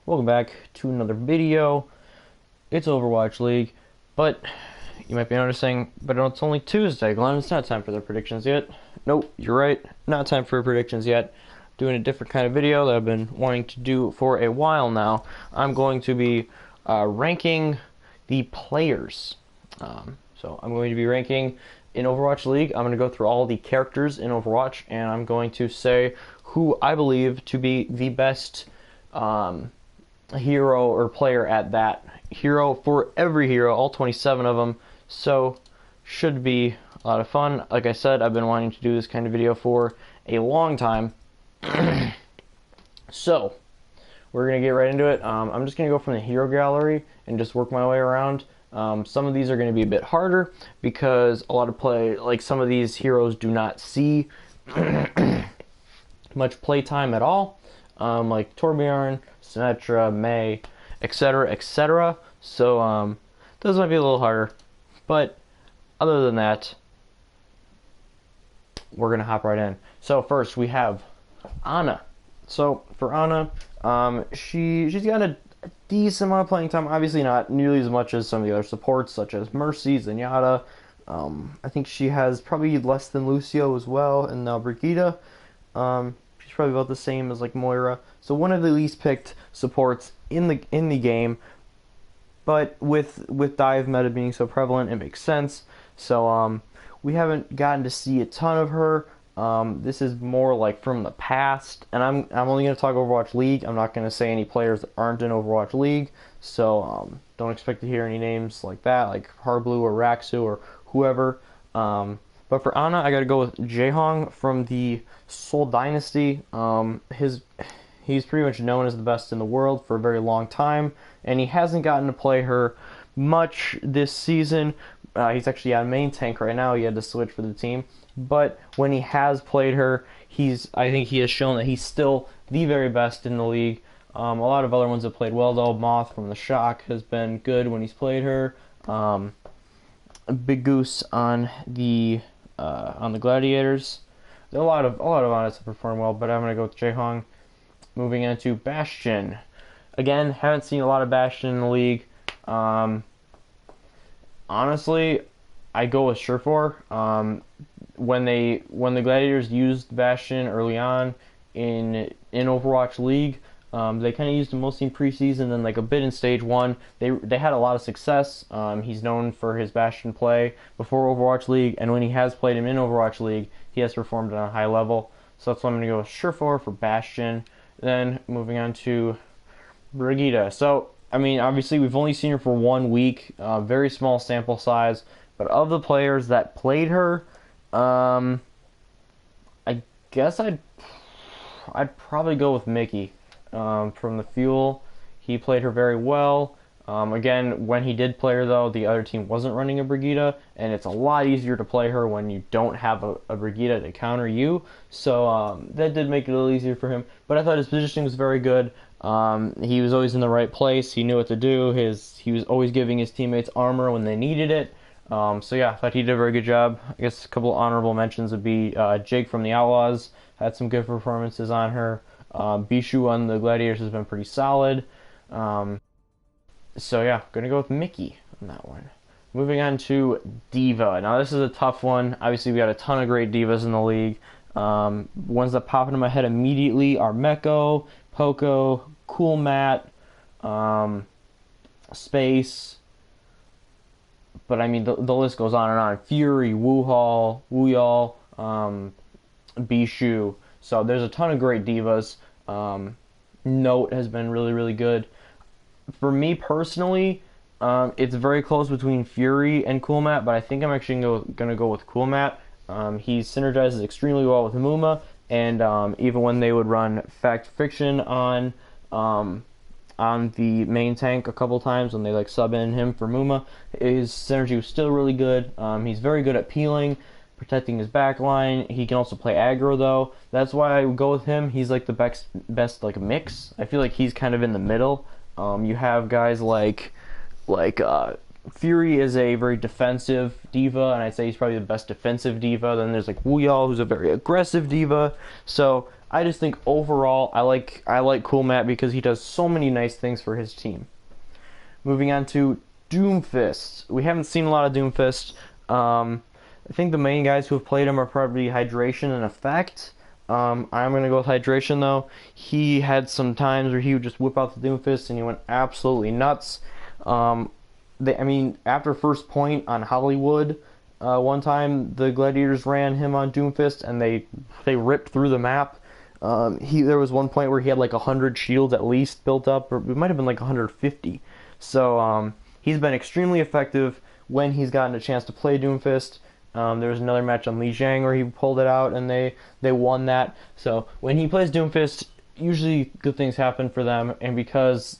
welcome back to another video. It's Overwatch League, but you might be noticing, but it's only Tuesday, Glenn. It's not time for the predictions yet. Nope, you're right, not time for predictions yet. Doing a different kind of video that I've been wanting to do for a while now. I'm going to be ranking the players. So I'm going to be ranking in Overwatch League. I'm going to go through all the characters in Overwatch, and I'm going to say who I believe to be the best hero or player at that hero for every hero, all 27 of them. So should be a lot of fun. Like I said, I've been wanting to do this kind of video for a long time. So we're gonna get right into it. I'm just gonna go from the hero gallery and just work my way around. Some of these are going to be a bit harder because a lot of some of these heroes do not see much play time at all, like Torbjorn, Symmetra, Mei, etc., etc. So those might be a little harder, but other than that, we're gonna hop right in. So first we have Ana. So for Ana, she's got a decent amount of playing time. Obviously not nearly as much as some of the other supports, such as Mercy, Zenyatta. I think she has probably less than Lucio as well, and now Brigitte. She's probably about the same as like Moira. So one of the least picked supports in the game. But with dive meta being so prevalent, it makes sense. So we haven't gotten to see a ton of her. This is more like from the past, and I'm only going to talk Overwatch League. I'm not going to say any players that aren't in Overwatch League, so don't expect to hear any names like that, like Hardblue or Raxu or whoever. But for Ana, I got to go with Jaehong from the Seoul Dynasty. He's pretty much known as the best in the world for a very long time, and he hasn't gotten to play her much this season. He's actually on main tank right now. He had to switch for the team. But when he has played her, I think he has shown that he's still the very best in the league. A lot of other ones have played well though. Moth from the Shock has been good when he's played her. Big Goose on the Gladiators. A lot of Onas have performed well, but I'm gonna go with Jaehong. Moving into Bastion. Again, haven't seen a lot of Bastion in the league. Honestly, I go with Surefour. When the Gladiators used Bastion early on in Overwatch League, they kind of used him mostly in preseason, then like a bit in Stage 1. They had a lot of success. He's known for his Bastion play before Overwatch League, and when he has played him in Overwatch League, he has performed on a high level. So that's why I'm going to go with Surefour for Bastion. Then moving on to Brigitte. So, I mean, obviously we've only seen her for 1 week, very small sample size, but of the players that played her, I guess I'd probably go with Mickey from the Fuel. He played her very well. Again, when he did play her, though, the other team wasn't running a Brigitte, and it's a lot easier to play her when you don't have a Brigitte to counter you. So that did make it a little easier for him. But I thought his positioning was very good. He was always in the right place. He knew what to do. He was always giving his teammates armor when they needed it. So yeah, I thought he did a very good job. I guess a couple of honorable mentions would be Jake from the Outlaws had some good performances on her. Bishu on the Gladiators has been pretty solid. So yeah, gonna go with Mickey on that one. Moving on to Diva. Now this is a tough one. Obviously we got a ton of great Divas in the league. Ones that pop into my head immediately are Meko, Poco, Cool Matt, Space. But I mean, the list goes on and on. Fury, Wuhall, Wuyall, Bishu. So there's a ton of great divas. Note has been really, really good. For me personally, it's very close between Fury and Cool Matt, but I think I'm actually going to go with Cool Matt. He synergizes extremely well with Muma, and even when they would run Fact Fiction on the main tank a couple times when they like sub in him for Muma, his synergy was still really good. He's very good at peeling, protecting his back line. He can also play aggro though. That's why I would go with him. He's like the best like mix. I feel like he's kind of in the middle. You have guys like Fury is a very defensive diva, and I'd say he's probably the best defensive diva. Then there's like Wuyall, who's a very aggressive diva. So I just think overall I like Cool Matt because he does so many nice things for his team. Moving on to Doomfist. We haven't seen a lot of Doomfist. I think the main guys who have played him are probably Hydration and Effect. I'm going to go with Hydration, though. He had some times where he would just whip out the Doomfist, and he went absolutely nuts. After first point on Hollywood, one time the Gladiators ran him on Doomfist, and they ripped through the map. There was one point where he had like 100 shields at least built up, or it might have been like 150. So he's been extremely effective when he's gotten a chance to play Doomfist. There was another match on Li Jiang where he pulled it out and they won that. So when he plays Doomfist, usually good things happen for them. And because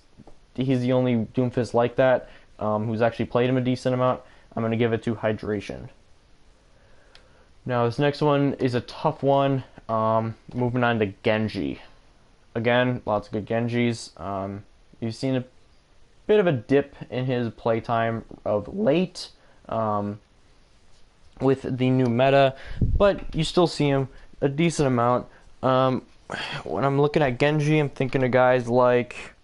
he's the only Doomfist like that who's actually played him a decent amount, I'm going to give it to Hydration. Now this next one is a tough one. Moving on to Genji. Again, lots of good Genjis. You've seen a bit of a dip in his playtime of late. With the new meta, but you still see him a decent amount. When I'm looking at Genji, I'm thinking of guys like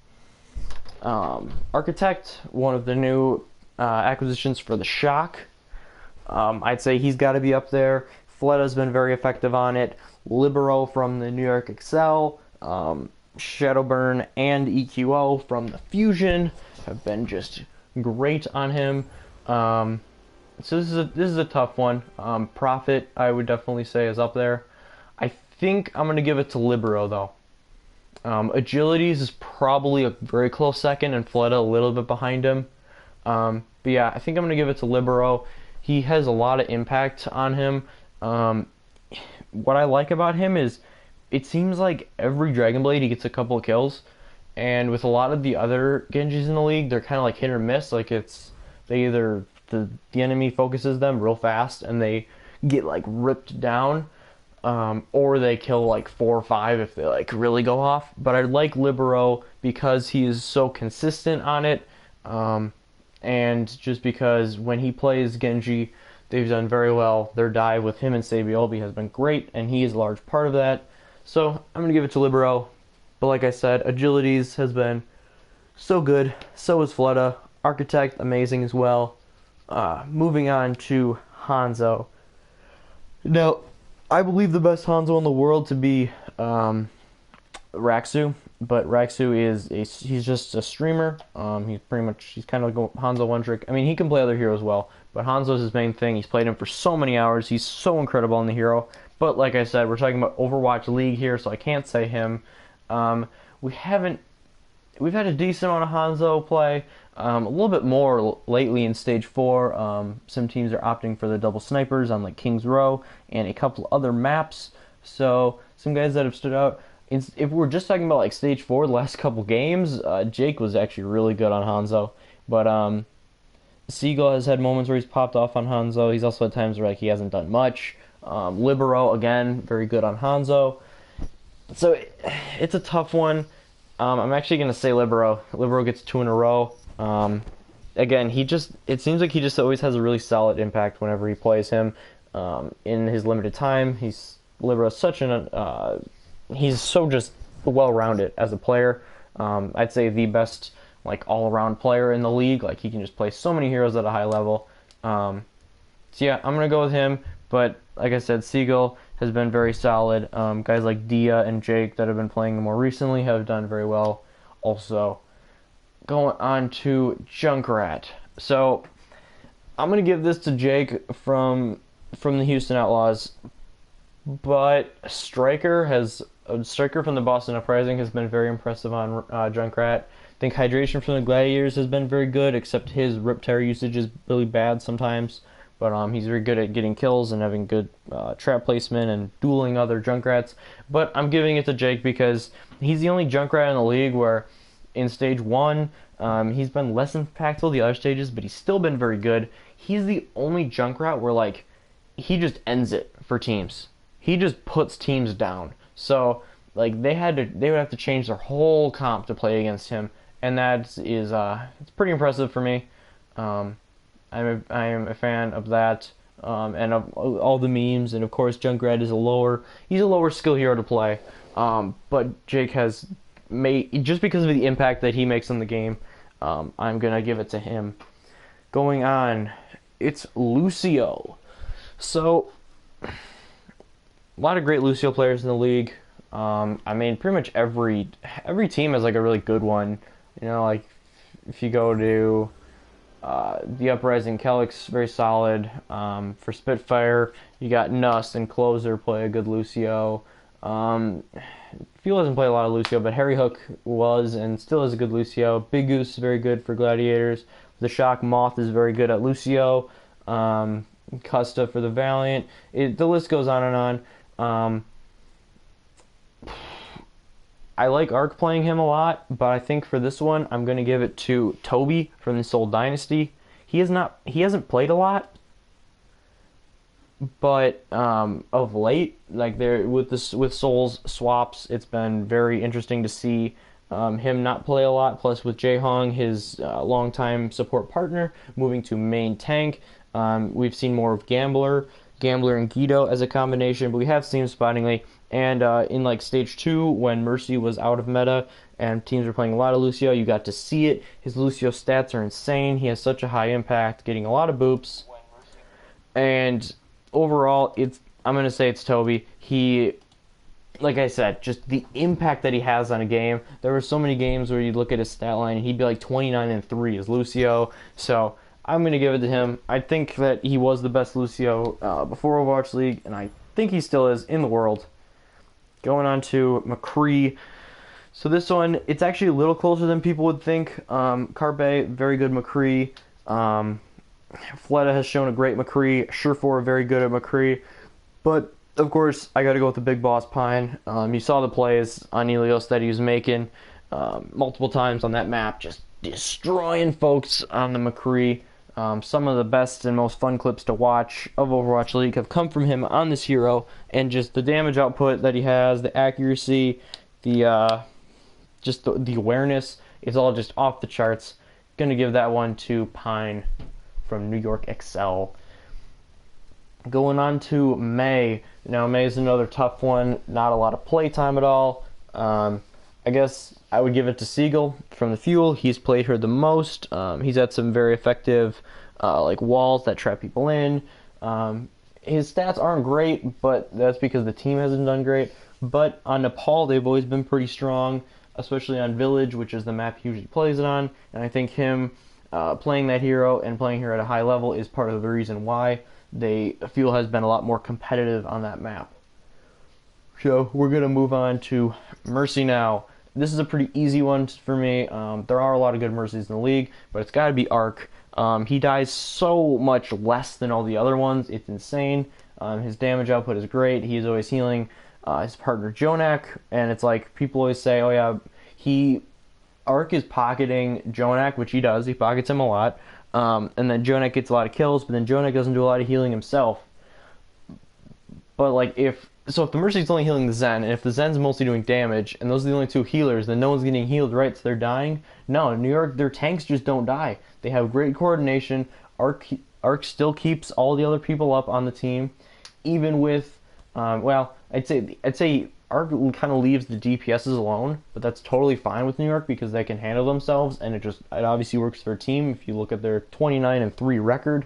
Architect, one of the new acquisitions for the Shock. I'd say he's got to be up there. Fletta's been very effective on it. Libero from the New York Excel, Shadowburn and EQO from the Fusion have been just great on him. So this is a tough one. Prophet, I would definitely say, is up there. I think I'm going to give it to Libero, though. Agilities is probably a very close second, and Fleta a little bit behind him. But yeah, I think I'm going to give it to Libero. He has a lot of impact on him. What I like about him is it seems like every Dragon Blade he gets a couple of kills. And with a lot of the other Genjis in the league, they're kind of like hit or miss. Like they either the enemy focuses them real fast and they get like ripped down, or they kill like 4 or 5 if they like really go off. But I like Libero because he is so consistent on it, and just because when he plays Genji, they've done very well. Their dive with him and Sabiobi has been great, and he is a large part of that. So I'm gonna give it to Libero. But like I said, Agilities has been so good. So is Fleta. Architect, amazing as well. Moving on to Hanzo. Now, I believe the best Hanzo in the world to be Raksu, but Raksu he's just a streamer. He's kind of like Hanzo one trick. I mean, he can play other heroes well, but Hanzo's his main thing. He's played him for so many hours. He's so incredible in the hero. But like I said, we're talking about Overwatch League here, so I can't say him. We've had a decent amount of Hanzo play. A little bit more lately in Stage 4. Some teams are opting for the double snipers on like King's Row and a couple other maps. So some guys that have stood out. If we're just talking about like Stage 4, the last couple games, Jake was actually really good on Hanzo. But Seagull has had moments where he's popped off on Hanzo. He's also had times where like he hasn't done much. Libero, again, very good on Hanzo. So it's a tough one. I'm actually going to say Libero. Libero gets 2 in a row. Again, it seems like he just always has a really solid impact whenever he plays him. In his limited time, Libero's he's so just well-rounded as a player. I'd say the best like all-around player in the league. Like he can just play so many heroes at a high level. So yeah, I'm going to go with him. But like I said, Seagull has been very solid. Guys like Dia and Jake that have been playing more recently have done very well also. Going on to Junkrat. So I'm going to give this to Jake from the Houston Outlaws. But Striker from the Boston Uprising has been very impressive on Junkrat. I think Hydration from the Gladiators has been very good, except his Riptire usage is really bad sometimes. But he's very good at getting kills and having good trap placement and dueling other Junkrats. But I'm giving it to Jake because he's the only Junkrat in the league where in Stage 1 he's been less impactful the other stages, but he's still been very good. He's the only Junkrat where like he just ends it for teams. He just puts teams down. So like they would have to change their whole comp to play against him, and that is it's pretty impressive for me. I am a fan of that, and of all the memes, and of course Junkrat is he's a lower skill hero to play, But Jake has made, just because of the impact that he makes on the game, I'm gonna give it to him. Going on, it's Lucio. So, a lot of great Lucio players in the league. I mean, pretty much every team has like a really good one. You know, like if you go to the Uprising, Kellick's very solid. For Spitfire, you got Nuss and Closer play a good Lucio. Fuel doesn't play a lot of Lucio, but Harry Hook was and still is a good Lucio. Big Goose is very good for Gladiators. The Shock Moth is very good at Lucio. Custa for the Valiant. The list goes on and on. I like Arc playing him a lot, but I think for this one, I'm going to give it to Toby from the Soul Dynasty. He hasn't played a lot, but of late, like there with Soul's swaps, it's been very interesting to see him not play a lot. Plus, with Jae Hong, his longtime support partner, moving to main tank, we've seen more of Gambler and Guido as a combination, but we have seen him spottingly. And in like stage 2, when Mercy was out of meta and teams were playing a lot of Lucio, you got to see it. His Lucio stats are insane. He has such a high impact, getting a lot of boops. And overall, I'm going to say it's Toby. He, like I said, just the impact that he has on a game. There were so many games where you'd look at his stat line and he'd be like 29-3 as Lucio. So I'm going to give it to him. I think that he was the best Lucio before Overwatch League, and I think he still is in the world. Going on to McCree. So this one, it's actually a little closer than people would think. Carpe, very good McCree. Fleta has shown a great McCree. Surefour, very good at McCree. But, of course, I got to go with the big boss Pine. You saw the plays on Ilios that he was making multiple times on that map, just destroying folks on the McCree. Some of the best and most fun clips to watch of Overwatch League have come from him on this hero, and just the damage output that he has, the accuracy, the awareness, it's all just off the charts. Gonna give that one to Pine from New York Excel. Going on to May. Now May is another tough one. Not a lot of playtime at all. I guess I would give it to Siegel from the Fuel. He's played her the most. He's had some very effective like walls that trap people in. His stats aren't great, but that's because the team hasn't done great. But on Nepal, they've always been pretty strong, especially on Village, which is the map he usually plays it on. And I think him playing that hero and playing her at a high level is part of the reason why Fuel has been a lot more competitive on that map. So we're going to move on to Mercy now. This is a pretty easy one for me. There are a lot of good Mercies in the league, but it's got to be Arc. He dies so much less than all the other ones. It's insane. His damage output is great. He's always healing his partner Jonak, and it's like people always say, oh yeah, Arc is pocketing Jonak, which he does. He pockets him a lot. And then Jonak gets a lot of kills, but then Jonak doesn't do a lot of healing himself. But like if the Mercy's only healing the Zen, and if the Zen's mostly doing damage, and those are the only two healers, then no one's getting healed, right? So they're dying. No, in New York, their tanks just don't die. They have great coordination. Arc still keeps all the other people up on the team, even with, I'd say Arc kind of leaves the DPSs alone, but that's totally fine with New York because they can handle themselves, and it obviously works for their team. If you look at their 29-3 record.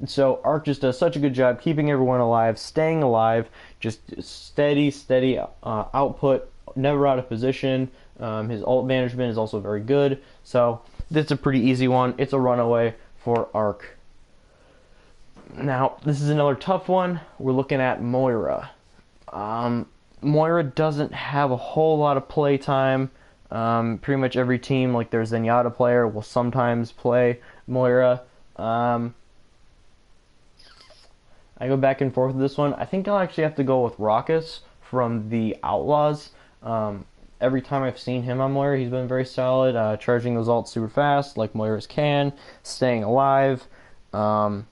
So Arc just does such a good job keeping everyone alive, staying alive, just steady output, never out of position. His ult management is also very good. So this is a pretty easy one. It's a runaway for Arc. Now, this is another tough one. We're looking at Moira. Moira doesn't have a whole lot of play time. Pretty much every team, like their Zenyatta player, will sometimes play Moira. I go back and forth with this one. I think I'll actually have to go with Raucus from the Outlaws. Every time I've seen him on Moira, he's been very solid, charging those ults super fast, like Moira's can, staying alive. The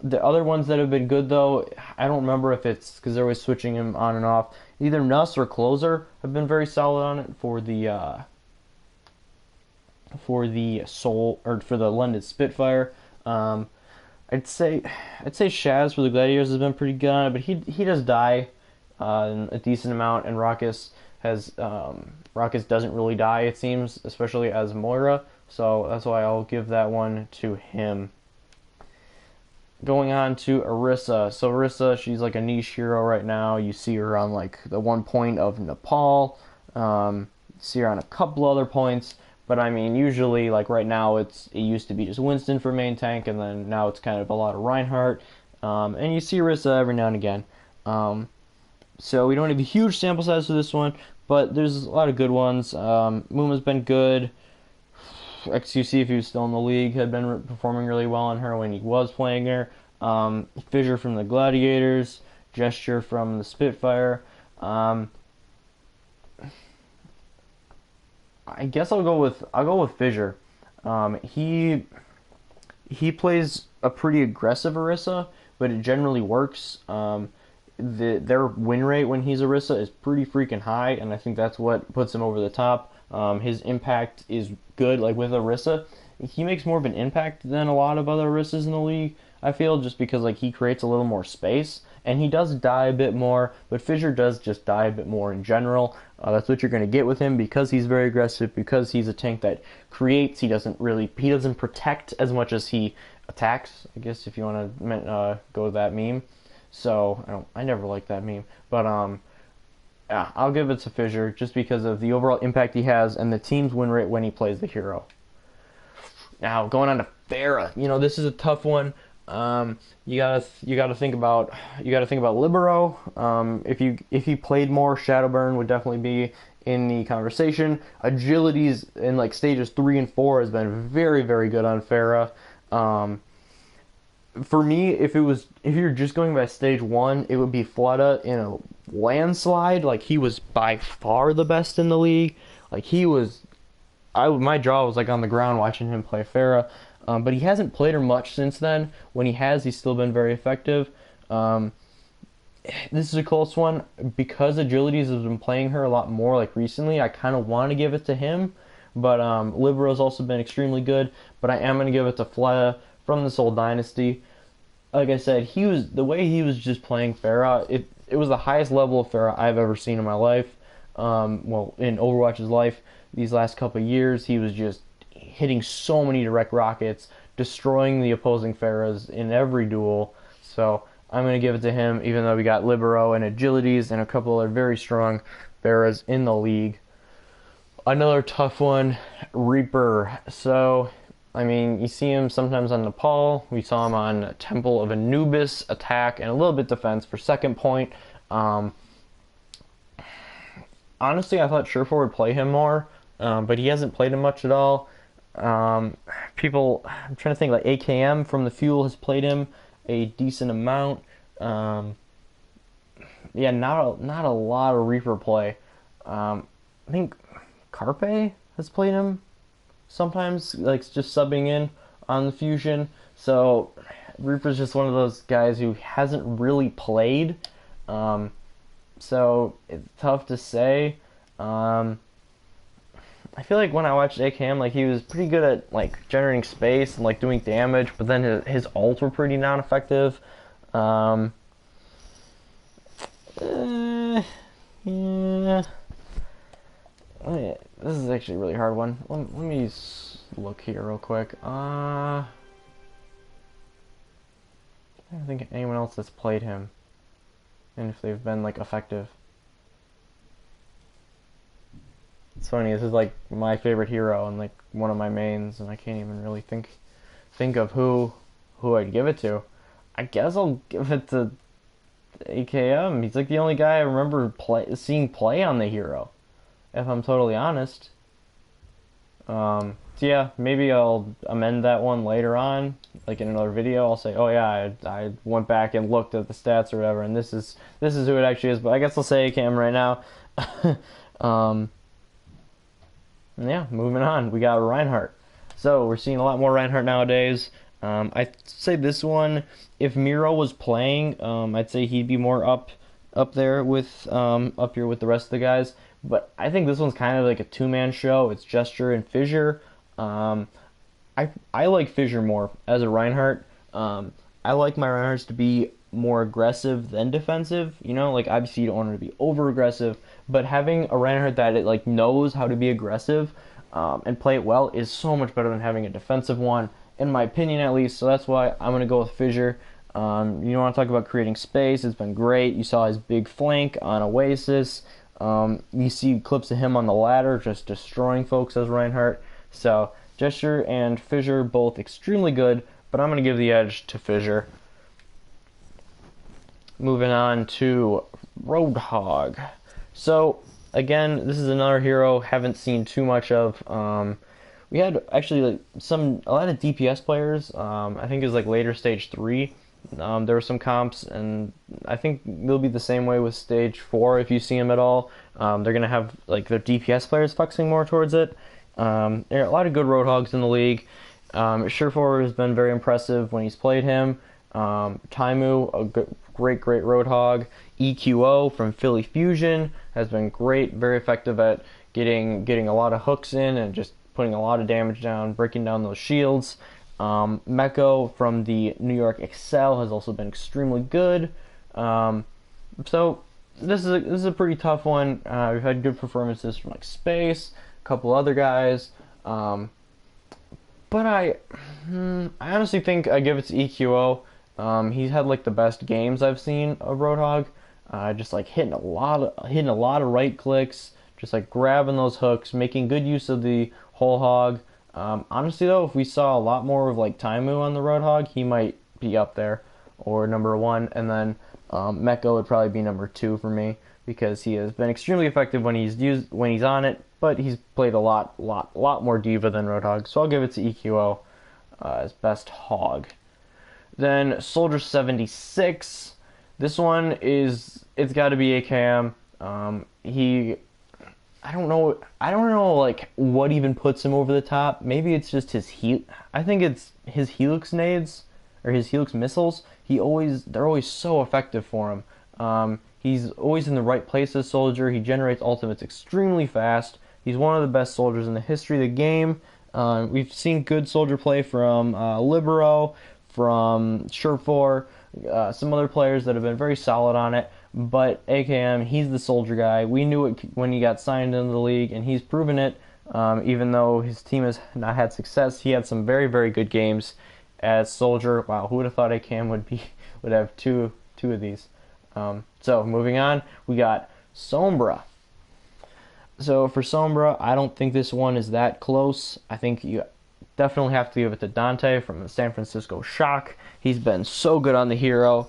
other ones that have been good, though, I don't remember if it's because they're always switching him on and off. Either Nuss or Closer have been very solid on it for the Soul, or for the London Spitfire. I'd say Shaz for the Gladiators has been pretty good on it, but he does die a decent amount, and Ruckus doesn't really die, it seems, especially as Moira. So that's why I'll give that one to him. Going on to Orisa. So Orisa, she's like a niche hero right now. You see her on like the one point of Nepal. See her on a couple other points. But I mean, usually, like right now, it used to be just Winston for main tank, and then now it's kind of a lot of Reinhardt. And you see Orisa every now and again. So we don't have a huge sample size for this one, but there's a lot of good ones. Muma's been good. XQC, if he was still in the league, had been performing really well on her when he was playing her. Fissure from the Gladiators, Gesture from the Spitfire. I guess I'll go with Fissure. He plays a pretty aggressive Orisa, but it generally works. Their win rate when he's Orisa is pretty freaking high, and I think that's what puts him over the top. His impact is good, like with Orisa. He makes more of an impact than a lot of other Orisas in the league, I feel, just because like he creates a little more space, and he does die a bit more, but Fissure does just die a bit more in general. That's what you're going to get with him because he's very aggressive, because he's a tank that creates. He doesn't protect as much as he attacks, I guess, if you want to go with that meme. So I never liked that meme, but yeah, I'll give it to Fissure just because of the overall impact he has and the team's win rate when he plays the hero. Now going on to Pharah, this is a tough one. You gotta think about Libero. If he played more, Shadowburn would definitely be in the conversation. Agilities in like stages 3 and 4 has been very, very good on Pharah. For me, if you're just going by stage 1, it would be Flutta in a landslide. Like, he was by far the best in the league. Like, my jaw was like on the ground watching him play Pharah. But he hasn't played her much since then. When he has, he's still been very effective. This is a close one. Because Agilities has been playing her a lot more like recently, I kind of want to give it to him. But Libero's also been extremely good. But I am going to give it to Fleta from this old dynasty. Like I said, the way he was just playing Pharah, it was the highest level of Pharah I've ever seen in my life. In Overwatch's life, these last couple of years, he was just hitting so many direct rockets, destroying the opposing Pharahs in every duel. So I'm going to give it to him, even though we got Libero and Agilities and a couple other very strong Pharahs in the league. Another tough one, Reaper. So, I mean, you see him sometimes on Nepal. We saw him on Temple of Anubis, attack, and a little bit defense for second point. Honestly, I thought Surefour would play him more, but he hasn't played him much at all. I'm trying to think, like AKM from the Fuel has played him a decent amount. Yeah, not a lot of Reaper play. I think Carpe has played him sometimes, like just subbing in on the Fusion. So Reaper's just one of those guys who hasn't really played. So it's tough to say. I feel like when I watched AKM, like he was pretty good at like generating space and like doing damage, but then his ults were pretty non-effective. Yeah. This is actually a really hard one. Let me look here real quick. I don't think anyone else that's played him, and if they've been like effective. It's funny, this is like my favorite hero and like one of my mains, and I can't even really think of who I'd give it to. I guess I'll give it to AKM. He's like the only guy I remember seeing play on the hero, if I'm totally honest. So yeah, maybe I'll amend that one later on, like in another video. I'll say, oh yeah, I went back and looked at the stats or whatever, and this is who it actually is. But I guess I'll say AKM right now. Yeah, moving on. We got Reinhardt. So we're seeing a lot more Reinhardt nowadays. I'd say this one, if Miro was playing, I'd say he'd be more up there with up here with the rest of the guys. But I think this one's kind of like a two-man show. It's Gesture and Fissure. I like Fissure more as a Reinhardt. I like my Reinhardts to be more aggressive than defensive. You know, like obviously you don't want him to be over aggressive, but having a Reinhardt that it like knows how to be aggressive and play it well is so much better than having a defensive one, in my opinion at least. So that's why I'm gonna go with Fissure. You want to talk about creating space? It's been great. You saw his big flank on Oasis. You see clips of him on the ladder just destroying folks as Reinhardt. So Gesture and Fissure both extremely good, but I'm going to give the edge to Fissure. Moving on to Roadhog. So again, this is another hero haven't seen too much of. We had actually like a lot of DPS players. I think it was like later stage 3. There were some comps, and I think they'll be the same way with stage 4 if you see them at all. They're gonna have like their DPS players flexing more towards it. There are a lot of good Roadhogs in the league. Surefour has been very impressive when he's played him. Taimu, a great Roadhog. EQO from Philly Fusion has been great, very effective at getting a lot of hooks in and just putting a lot of damage down, breaking down those shields. Meko from the New York Excel has also been extremely good. So this is a pretty tough one. We've had good performances from like Space, a couple other guys, but I honestly think I give it to EQO. He's had like the best games I've seen of Roadhog. Just like hitting a lot of right clicks, just like grabbing those hooks, making good use of the whole hog. Honestly though, if we saw a lot more of like Taimu on the Roadhog, he might be up there or number 1, and then Meko would probably be number 2 for me because he has been extremely effective when he's on it, but he's played a lot more diva than Roadhog. So I'll give it to EQO as best hog. Then Soldier 76. This one it's got to be AKM. I don't know like what even puts him over the top. Maybe it's just I think it's his Helix nades or his Helix missiles. They're always so effective for him. He's always in the right place as Soldier. He generates ultimates extremely fast. He's one of the best soldiers in the history of the game. We've seen good soldier play from Libero, from Surefour, some other players that have been very solid on it. But AKM, he's the soldier guy. We knew it when he got signed into the league, and he's proven it. Even though his team has not had success, he had some very good games as soldier. Wow, who would have thought AKM would have two of these? So moving on, we got Sombra. So for Sombra, I don't think this one is that close. I think you definitely have to give it to Dante from the San Francisco Shock. He's been so good on the hero,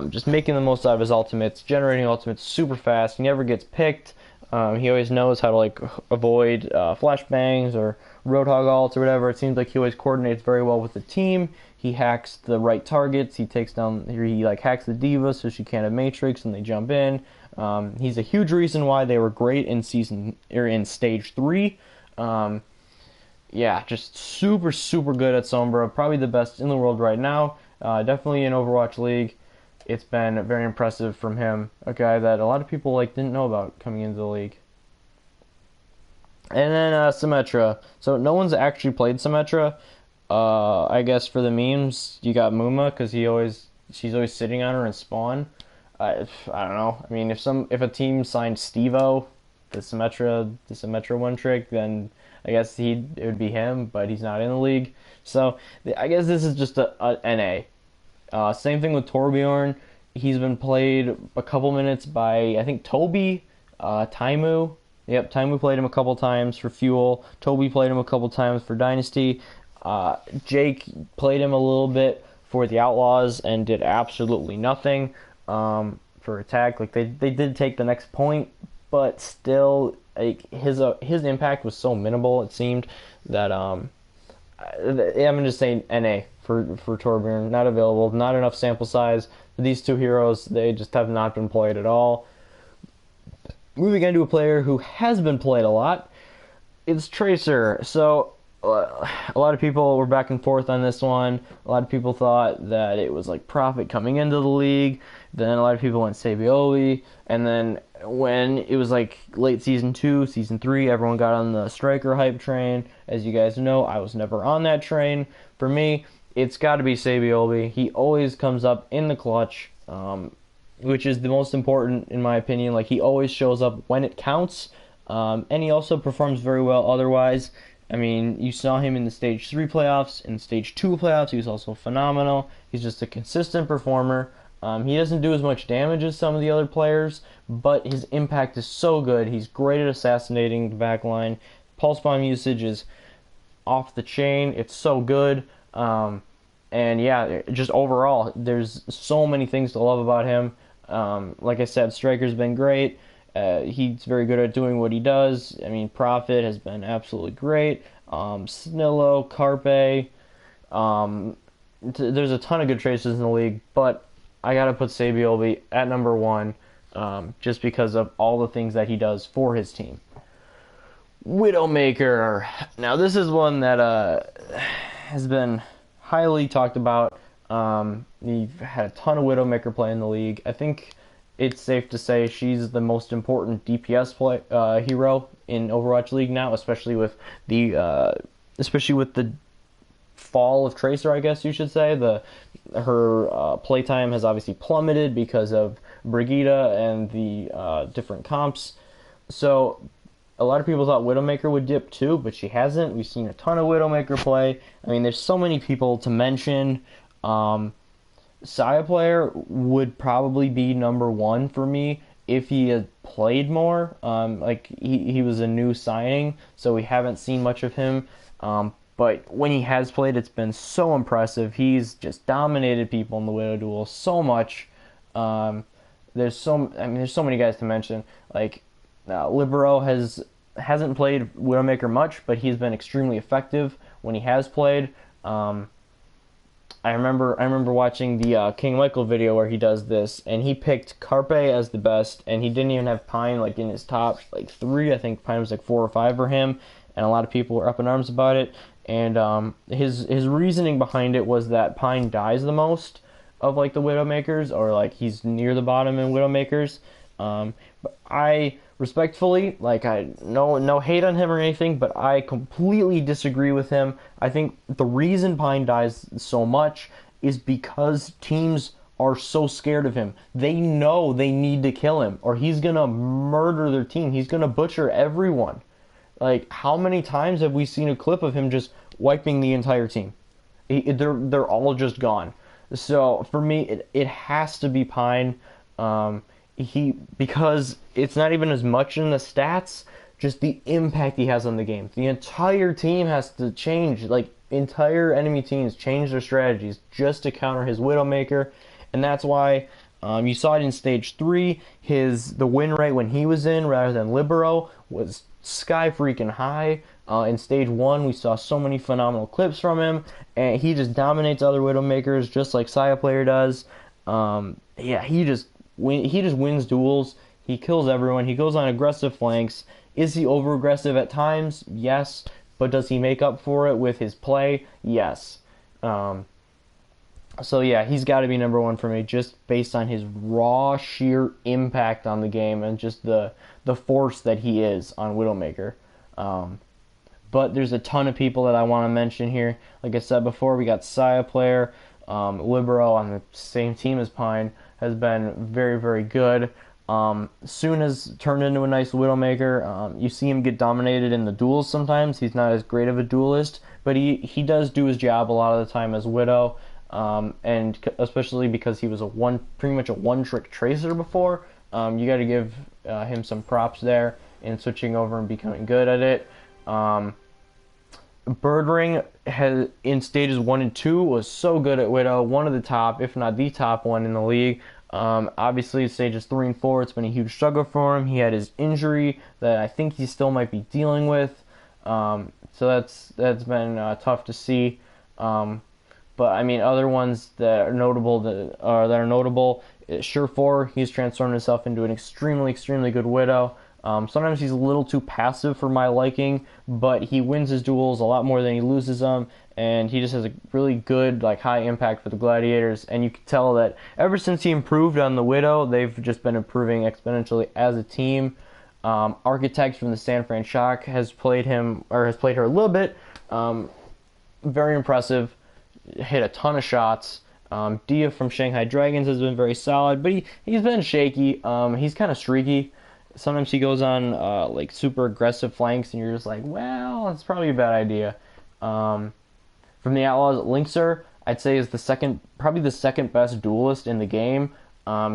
just making the most out of his ultimates, generating ultimates super fast. He never gets picked. He always knows how to like avoid flashbangs or Roadhog ults or whatever. It seems like he always coordinates very well with the team. He hacks the right targets. He like hacks the diva so she can't have Matrix and they jump in. He's a huge reason why they were great in stage 3. Yeah, just super good at Sombra. Probably the best in the world right now. Definitely in Overwatch League. It's been very impressive from him. A guy that a lot of people like didn't know about coming into the league. And then Symmetra. So no one's actually played Symmetra. I guess for the memes, you got Muma because she's always sitting on her in spawn. I don't know. I mean, if a team signed Stevo, the Symmetra one trick, then I guess it would be him, but he's not in the league. So I guess this is just a NA. Same thing with Torbjorn. He's been played a couple minutes by, I think, Toby, Taimu. Yep, Taimu played him a couple times for Fuel. Toby played him a couple times for Dynasty. Jake played him a little bit for the Outlaws and did absolutely nothing for attack. Like they did take the next point, but still, like his impact was so minimal. It seemed that I'm just saying NA for Torbjorn. Not available. Not enough sample size. These two heroes, they just have not been played at all. Moving on to a player who has been played a lot, it's Tracer. So a lot of people were back and forth on this one. A lot of people thought that it was like Prophet coming into the league. Then a lot of people went Savioli. And then when it was like late season 2, season 3, everyone got on the Striker hype train. As you guys know, I was never on that train. For me, it's got to be Savioli. He always comes up in the clutch. which is the most important in my opinion. Like, he always shows up when it counts, and he also performs very well otherwise. I mean, you saw him in the Stage 3 playoffs, in Stage 2 playoffs, he was also phenomenal. He's just a consistent performer. He doesn't do as much damage as some of the other players, but his impact is so good. He's great at assassinating the backline. Pulse bomb usage is off the chain. It's so good. And yeah, just overall, there's so many things to love about him. Like I said, Striker's been great. He's very good at doing what he does. I mean, Prophet has been absolutely great. Snillo, Carpe. There's a ton of good tracers in the league, but I gotta put Sabiobi at number one, just because of all the things that he does for his team. Widowmaker. Now, this is one that has been highly talked about. We've had a ton of Widowmaker play in the league. I think it's safe to say she's the most important DPS hero in Overwatch League now, especially with the fall of Tracer, I guess you should say. Her playtime has obviously plummeted because of Brigitte and the different comps. So a lot of people thought Widowmaker would dip too, but she hasn't. We've seen a ton of Widowmaker play. I mean, there's so many people to mention. Saya player would probably be number one for me if he had played more. Like, he was a new signing, so we haven't seen much of him. But when he has played, it's been so impressive. He's just dominated people in the Widow duel so much. There's so many guys to mention. Like, Libero hasn't played Widowmaker much, but he's been extremely effective when he has played. I remember watching the King Michael video where he does this, and he picked Carpe as the best, and he didn't even have Pine like in his top like three. I think Pine was like 4 or 5 for him, and a lot of people were up in arms about it. And his reasoning behind it was that Pine dies the most of like the Widowmakers, or like he's near the bottom in Widowmakers. But I respectfully, like, I no hate on him or anything, but I completely disagree with him. I think the reason Pine dies so much is because teams are so scared of him. They know they need to kill him, or he's gonna murder their team. He's gonna butcher everyone. Like, how many times have we seen a clip of him just wiping the entire team? They're all just gone. So for me, it has to be Pine. Because it's not even as much in the stats, just the impact he has on the game. The entire team has to change, like, entire enemy teams change their strategies just to counter his Widowmaker, and that's why you saw it in Stage 3. The win rate when he was in, rather than Libero, was sky freaking high. In Stage 1, we saw so many phenomenal clips from him, and he just dominates other Widowmakers just like Saya player does. He just wins duels. He kills everyone. He goes on aggressive flanks. Is he over aggressive at times? Yes. But does he make up for it with his play? Yes. So yeah, he's got to be number one for me, just based on his raw, sheer impact on the game and just the force that he is on Widowmaker. But there's a ton of people that I want to mention here. Like I said before, we got Saya player, Libero on the same team as Pine, has been very, very good. Soon has turned into a nice Widowmaker. You see him get dominated in the duels sometimes. He's not as great of a duelist, but he does do his job a lot of the time as Widow. And especially because he was pretty much a one-trick tracer before. You got to give him some props there in switching over and becoming good at it. Birdring in stages 1 and 2 was so good at Widow, one of the top, if not the top one in the league. Obviously, stages 3 and 4, it's been a huge struggle for him. He had his injury that I think he still might be dealing with. So that's been tough to see. But I mean, other ones that are notable Sure4, he's transformed himself into an extremely, extremely good Widow. Sometimes he's a little too passive for my liking, but he wins his duels a lot more than he loses them, and he just has a really good, like, high impact for the Gladiators. And you can tell that ever since he improved on the Widow, they've just been improving exponentially as a team. Architect from the San Fran Shock has played her a little bit. Very impressive. Hit a ton of shots. Dia from Shanghai Dragons has been very solid, but he's been shaky. He's kind of streaky. Sometimes he goes on like super aggressive flanks, and you're just like, well, it's probably a bad idea. Um, from the Outlaws, Linkser, I'd say is probably the second best duelist in the game.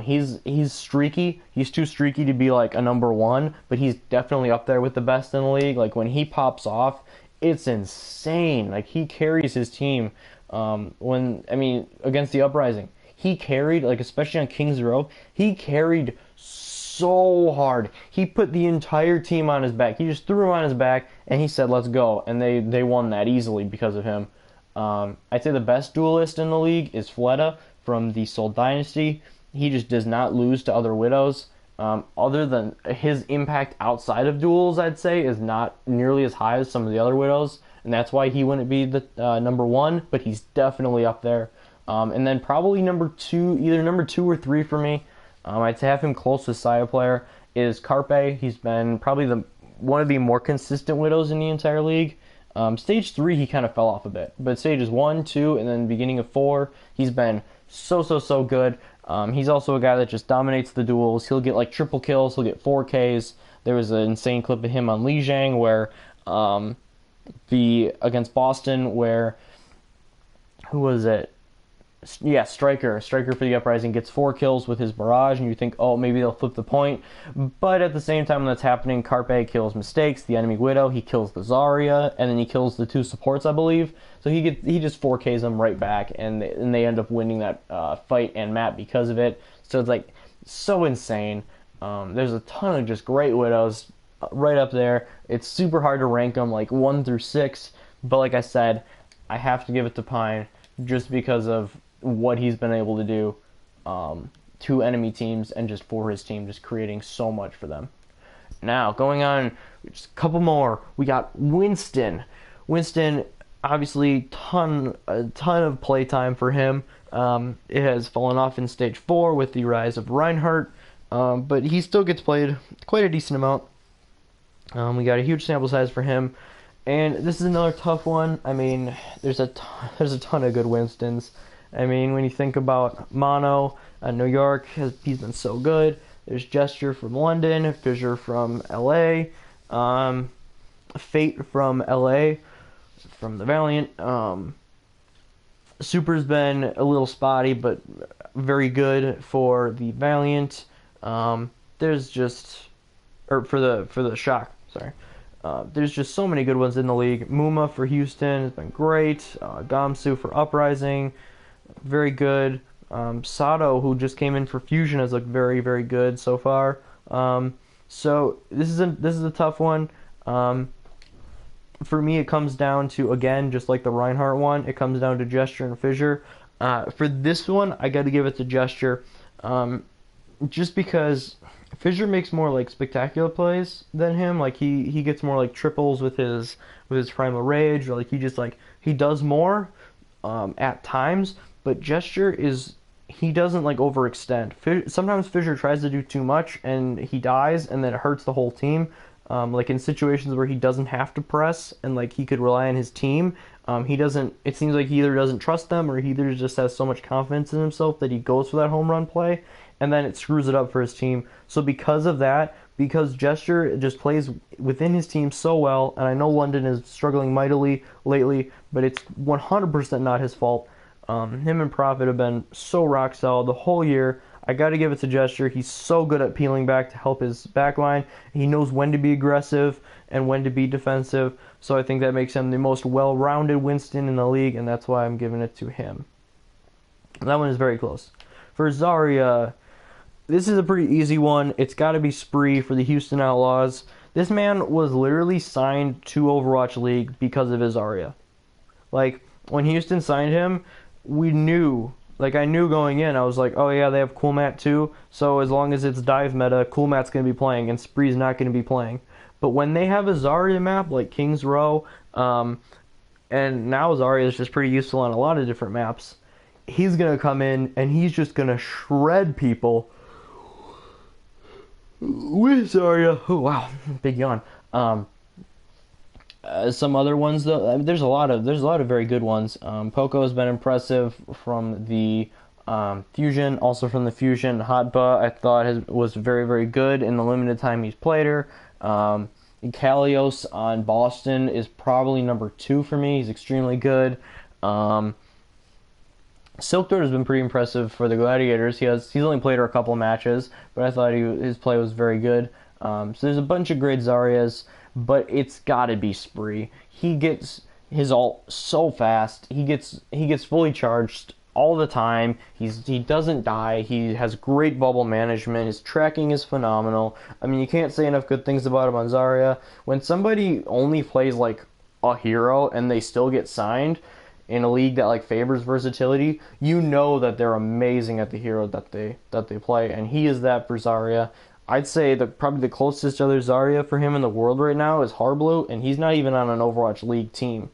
He's streaky. He's too streaky to be like a number one, but he's definitely up there with the best in the league. Like when he pops off, it's insane. Like he carries his team. Against the Uprising, he carried, like especially on King's Row, he carried so hard. He put the entire team on his back. He just threw him on his back and he said, "Let's go," and they won that easily because of him. I'd say the best duelist in the league is Fleta from the Soul Dynasty. He just does not lose to other Widows. Other than his impact outside of duels, I'd say, is not nearly as high as some of the other Widows, and that's why he wouldn't be the number one, but he's definitely up there. And then probably number two, either number two or three for me, I'd have him close to Saya player, is Carpe. He's been probably one of the more consistent Widows in the entire league. Stage 3, he kind of fell off a bit, but stages 1, 2, and then beginning of 4, he's been so good. He's also a guy that just dominates the duels. He'll get like triple kills, he'll get 4Ks. There was an insane clip of him on Lijiang where against Boston where who was it? Yeah, Striker for the Uprising gets 4 kills with his barrage, and you think, oh, maybe they'll flip the point. But at the same time when that's happening, Carpe kills Mistakes, the enemy Widow. He kills the Zarya, and then he kills the 2 supports, I believe. So he just 4Ks them right back, and they end up winning that fight and map because of it. So it's like so insane. There's a ton of just great Widows right up there. It's super hard to rank them like 1 through 6, but like I said, I have to give it to Pine just because of what he's been able to do to enemy teams and just for his team, just creating so much for them. Now, going on just a couple more, we got Winston. Winston, obviously, a ton of playtime for him. It has fallen off in stage 4 with the rise of Reinhardt, but he still gets played quite a decent amount. We got a huge sample size for him. And this is another tough one. I mean, there's a ton of good Winstons. I mean, when you think about Mono, New York, he's been so good. There's Gesture from London, Fissure from LA, Fate from LA, from the Valiant. Super's been a little spotty, but very good for the Valiant. There's just, or for the Shock, sorry. There's just so many good ones in the league. Muma for Houston has been great. Gamsu for Uprising, very good. Sato, who just came in for Fusion, has looked very, very good so far. So this is a tough one. For me, it comes down to, again, just like the Reinhardt one, it comes down to Gesture and Fissure. For this one, I got to give it to Gesture, just because Fissure makes more like spectacular plays than him. Like he gets more like triples with his Primal Rage, or like he does more at times. But Gesture he doesn't like overextend. Sometimes Fissure tries to do too much and he dies, and then it hurts the whole team. Like in situations where he doesn't have to press and like he could rely on his team, he doesn't. It seems like he either doesn't trust them or he either just has so much confidence in himself that he goes for that home run play, and then it screws it up for his team. So because of that, because Gesture just plays within his team so well, and I know London is struggling mightily lately, but it's 100% not his fault. Him and Prophet have been so rock solid the whole year. I got to give it to Gesture. He's so good at peeling back to help his backline. He knows when to be aggressive and when to be defensive. So I think that makes him the most well-rounded Winston in the league, and that's why I'm giving it to him. That one is very close. For Zarya, this is a pretty easy one. It's got to be Spree for the Houston Outlaws. This man was literally signed to Overwatch League because of his Zarya. Like, when Houston signed him, we knew, like I knew going in, I was like, oh yeah, they have Cool Mat too, so as long as it's dive meta, Cool Mat's going to be playing, and Spree's not going to be playing. But when they have a Zarya map, like King's Row, and now Zarya is just pretty useful on a lot of different maps, he's going to come in, and he's just going to shred people with Zarya. Oh, wow, big yawn. Some other ones though, I mean, there's a lot of very good ones. Poco has been impressive from the Fusion, also from the Fusion. Hotba I thought was very very good in the limited time he's played her. Kalios on Boston is probably number 2 for me. He's extremely good. Silk Road has been pretty impressive for the Gladiators. He's only played her a couple matches, but I thought his play was very good. So there's a bunch of great Zaryas, but it's got to be Spree. He gets his ult so fast. He gets fully charged all the time. He doesn't die. He has great bubble management. His tracking is phenomenal. I mean, you can't say enough good things about him on Zarya. When somebody only plays like a hero and they still get signed in a league that like favors versatility, you know that they're amazing at the hero that they play, and he is that for Zarya. I'd say probably the closest other Zarya for him in the world right now is Harblue, and he's not even on an Overwatch League team.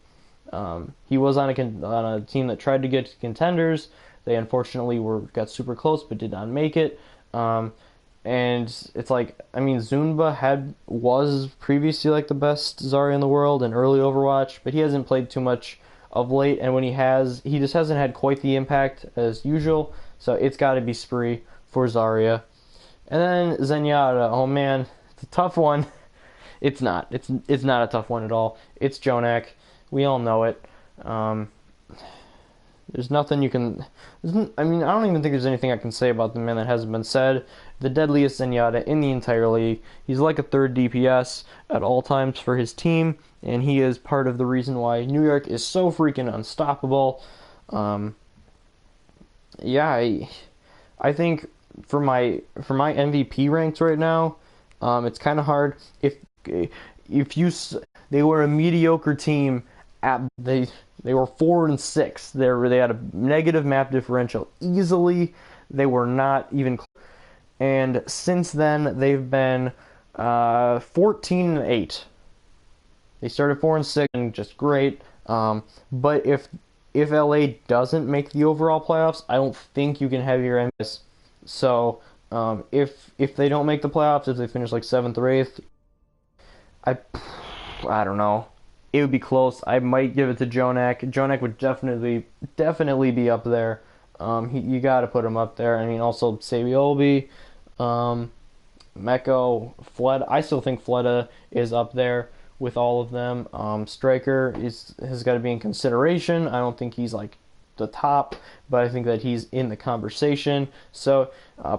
He was on a team that tried to get to contenders. They unfortunately got super close but did not make it. And it's like, I mean, Zunba was previously like the best Zarya in the world in early Overwatch, but he hasn't played too much of late, and when he just hasn't had quite the impact as usual. So it's got to be Spree for Zarya. And then Zenyatta, oh man, it's a tough one. It's not. It's not a tough one at all. It's Jonak. We all know it. There's nothing you can. I mean, I don't even think there's anything I can say about the man that hasn't been said. The deadliest Zenyatta in the entire league. He's like a third DPS at all times for his team, and he is part of the reason why New York is so freaking unstoppable. Yeah, I think for my MVP ranks right now, it's kind of hard. If they were a mediocre team, they were 4-6. They had a negative map differential easily. They were not even close. And since then they've been 14-8. They started 4-6 and just great. But if LA doesn't make the overall playoffs, I don't think you can have your MVPs. So if they don't make the playoffs, if they finish like 7th or 8th, I don't know. It would be close. I might give it to Jonak. Jonak would definitely be up there. You got to put him up there. I mean, also Sabiolbi, Meko, Fled. I still think Fleta is up there with all of them. Striker has got to be in consideration. I don't think he's like the top, but I think that he's in the conversation. So,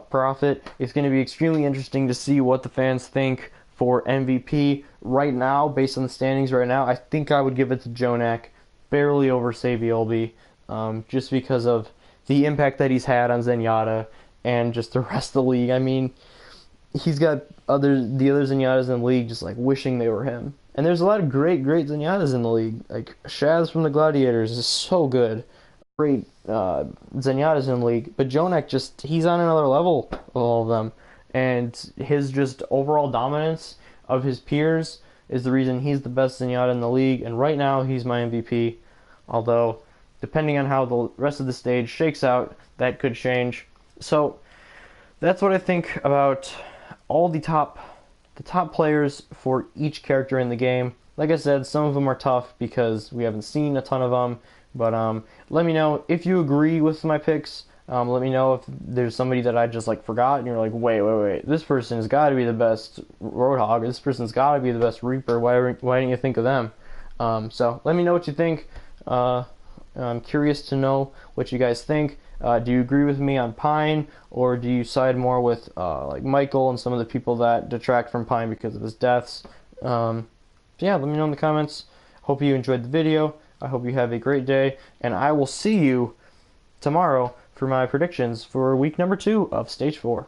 Prophet, it's going to be extremely interesting to see what the fans think for MVP right now. Based on the standings right now, I think I would give it to Jonak, barely over Sabiolbi, just because of the impact that he's had on Zenyatta and just the rest of the league. I mean, he's got the other Zenyatas in the league just like wishing they were him. And there's a lot of great Zenyatas in the league. Like Shaz from the Gladiators is so good. Great Zenyatas in the league. But Jonak he's on another level of all of them. And his just overall dominance of his peers is the reason he's the best Zenyatta in the league. And right now he's my MVP. Although, depending on how the rest of the stage shakes out, that could change. So that's what I think about all the top players for each character in the game. Like I said, some of them are tough because we haven't seen a ton of them. But let me know if you agree with my picks. Let me know if there's somebody that I just like forgot and you're like, wait, this person has got to be the best Roadhog. This person's got to be the best Reaper. Why didn't you think of them? So let me know what you think. I'm curious to know what you guys think. Do you agree with me on Pine, or do you side more with like Michael and some of the people that detract from Pine because of his deaths? So yeah, let me know in the comments. Hope you enjoyed the video. I hope you have a great day, and I will see you tomorrow for my predictions for week number 2 of Stage 4.